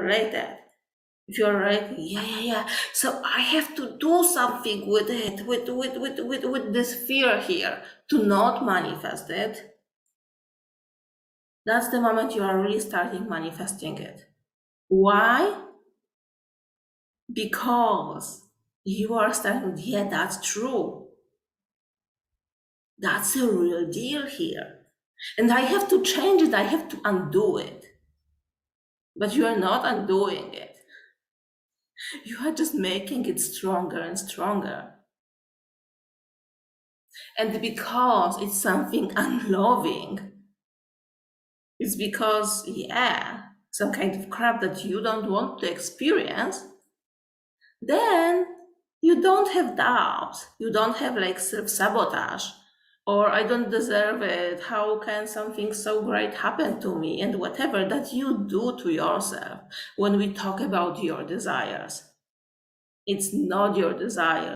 related. If you're right, yeah. So I have to do something with it, with this fear here to not manifest it. That's the moment you are really starting manifesting it. Why? Because you are starting, yeah, that's true. That's a real deal here. And I have to change it, I have to undo it. But you are not undoing it. You are just making it stronger and stronger. And because it's something unloving, it's because, yeah, some kind of crap that you don't want to experience, then you don't have doubts. You don't have like self sabotage or I don't deserve it. How can something so great happen to me? And whatever that you do to yourself when we talk about your desires. It's not your desire.